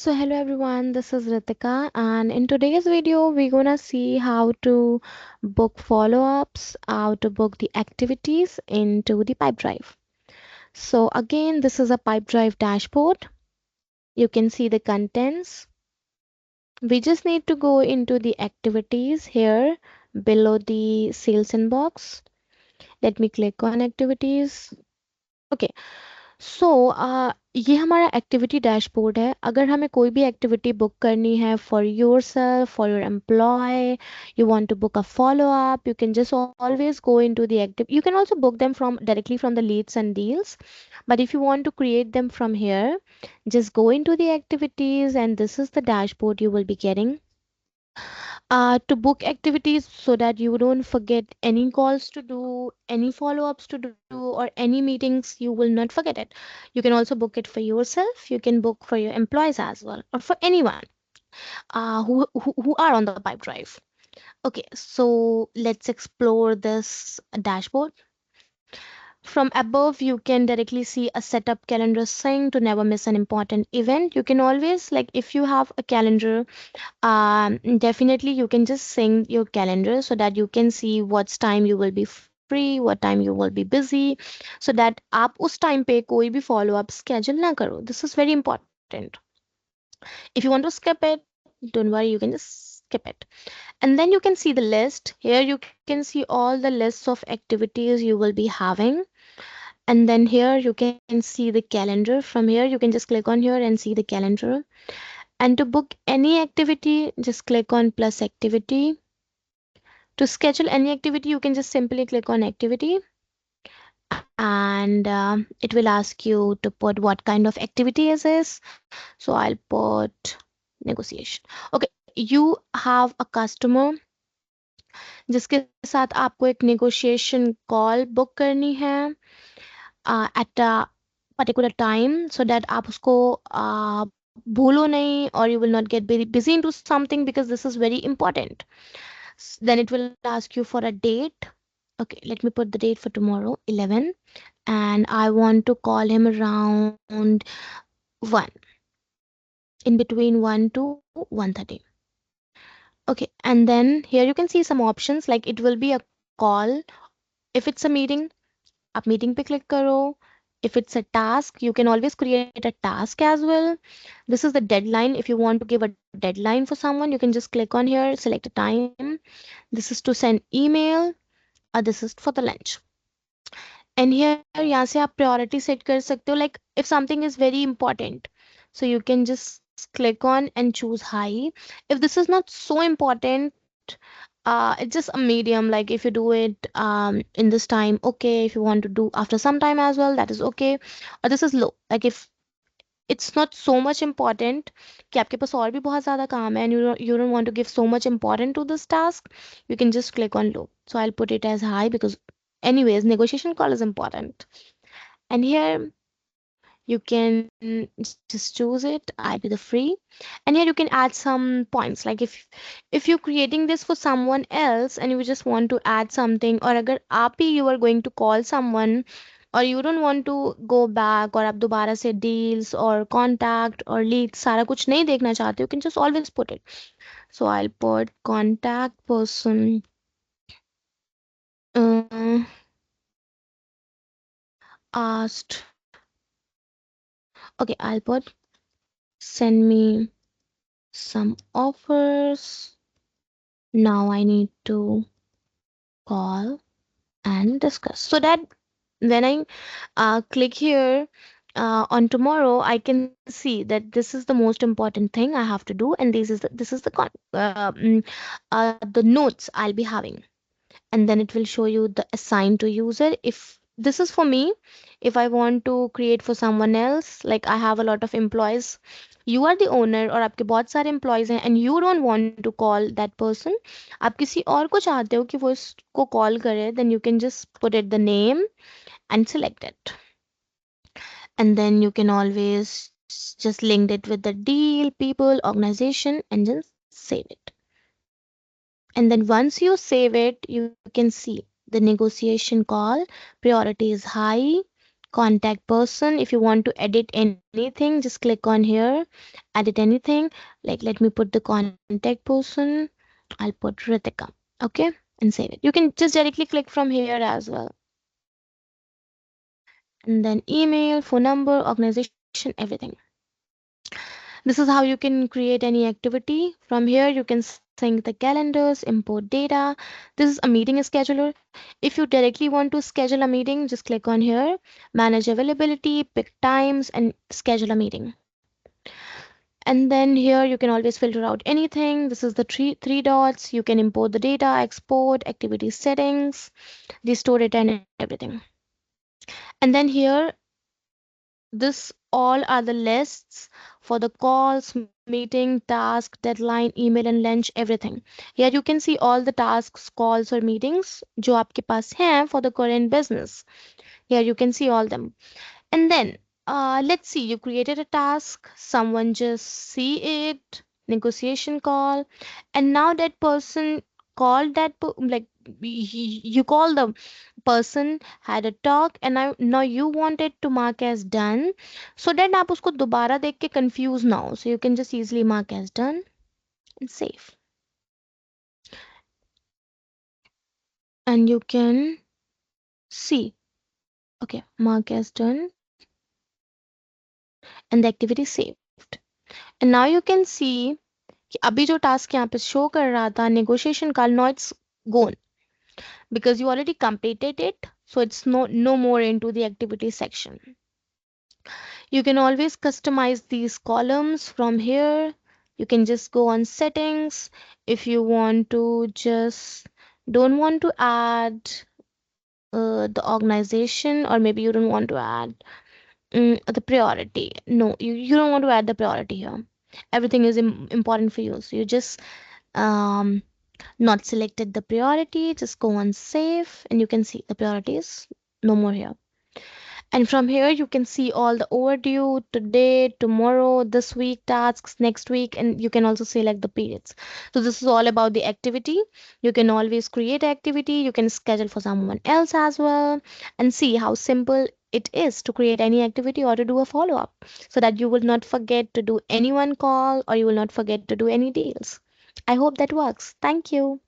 So hello everyone, this is Ritika and in today's video we're gonna see how to book follow-ups, how to book the activities into the Pipedrive. So again, this is a Pipedrive dashboard. You can see the contents. We just need to go into the activities here below the sales inbox. Let me click on activities. Okay, सो ये हमारा activity dashboard है अगर हमें कोई भी activity book करनी है for yourself for your employ you want to book a follow up you can just always go into the active you can also book them from directly from the leads and deals but if you want to create them from here just go into the activities and this is the dashboard you will be getting to book activities so that you don't forget any calls to do, any follow-ups to do, or any meetings, you will not forget it. You can also book it for yourself. You can book for your employees as well, or for anyone who are on the pipe drive. Okay, so let's explore this dashboard. From above, you can directly see a setup calendar sync to never miss an important event. You can always, like, if you have a calendar definitely you can just sync your calendar so that you can see what's time you will be free, what time you will be busy, so that आप उस time पे कोई भी follow up schedule ना करो. This is very important. If you want to skip it, don't worry, you can just skip it. And then you can see the list. Here you can see all the lists of activities you will be having. And then here you can see the calendar. From here you can just click on here and see the calendar. And to book any activity, just click on plus activity. To schedule any activity, you can just simply click on activity and it will ask you to put what kind of activity is this. So I'll put negotiation. Okay, you have a customer जिसके साथ आपको एक negotiation call book करनी है at a particular time so that आप उसको भूलो नहीं or you will not get very busy into something because this is very important. Then it will ask you for a date. Okay, let me put the date for tomorrow, 11, and I want to call him around 1, in between 1 to 1:30. Okay, and then here you can see some options like it will be a call. If it's a meeting, आप meeting पे click करो. If it's a task, you can always create a task as well. This is the deadline. If you want to give a deadline for someone, you can just click on here, select a time. This is to send email, or this is for the lunch. And here यहाँ से आप priority set कर सकते हो like if something is very important so you can just click on and choose high. If this is not so important, it's just a medium, like if you do it in this time, okay. If you want to do after some time as well, that is okay. Or this is low, like if it's not so much important कि आपके पास और भी बहुत ज़्यादा काम है and you don't want to give so much important to this task, you can just click on low. So I'll put it as high because anyways negotiation call is important. And here you can just choose it. I'll be the free. And here you can add some points like if you're creating this for someone else and you just want to add something, or अगर आप ही you are going to call someone or you don't want to go back और आप दोबारा से deals or contact or leads सारा कुछ नहीं देखना चाहते, you can just always put it. So I'll put contact person uh, asked. Okay, I'll put send me some offers. Now I need to call and discuss so that when I click here on tomorrow, I can see that this is the most important thing I have to do, and this is the notes I'll be having. And then it will show you the assign to user. If this is for me, if I want to create for someone else, like I have a lot of employees, you are the owner और आपके बहुत सारे employees हैं and you don't want to call that person, आप किसी और को चाहते हो कि वो इसको call करे, then you can just put it the name and select it. And then you can always just link it with the deal, people, organization, and just save it. And then once you save it, you can see the negotiation call, priority is high, Contact person, if you want to edit anything, just click on here, edit anything. Like, let me put the contact person, I'll put Ritika. Okay, and save it. You can just directly click from here as well. And then email, phone number, organization, everything. This is how you can create any activity. From here, you can sync the calendars, import data. This is a meeting scheduler. If you directly want to schedule a meeting, just click on here, manage availability, pick times, and schedule a meeting. And then here you can always filter out anything. This is the three dots. You can import the data, export, activity settings, restore data, and everything. And then here, this all are the lists for the calls, meeting, task, deadline, email and lunch, everything. Here you can see all the tasks, calls or meetings जो आपके पास हैं for the current business. Here you can see all them. And then let's see, you created a task, someone just see it, negotiation call, and now that person called like you call the person, had a talk, and now you want it to mark as done, so that आप उसको दोबारा देख के confuse ना हो. So you can just easily mark as done and save. And you can see, okay, mark as done, and the activity saved. And now you can see कि अभी जो टास्क यहाँ पे शो कर रहा था negotiation का, now it's gone because you already completed it, so it's no more into the activity section. You can always customize these columns from here. You can just go on settings. If you want to just don't want to add the organization, or maybe you don't want to add the priority. No, you don't want to add the priority here. Everything is important for you. So you just um, not selected the priority, just go on save and you can see the priorities no more here. And from here you can see all the overdue, today, tomorrow, this week tasks, next week, and you can also select the periods. So this is all about the activity. You can always create activity, you can schedule for someone else as well, and see how simple it is to create any activity or to do a follow up, so that you will not forget to do any one call or you will not forget to do any deals. I hope that works. Thank you.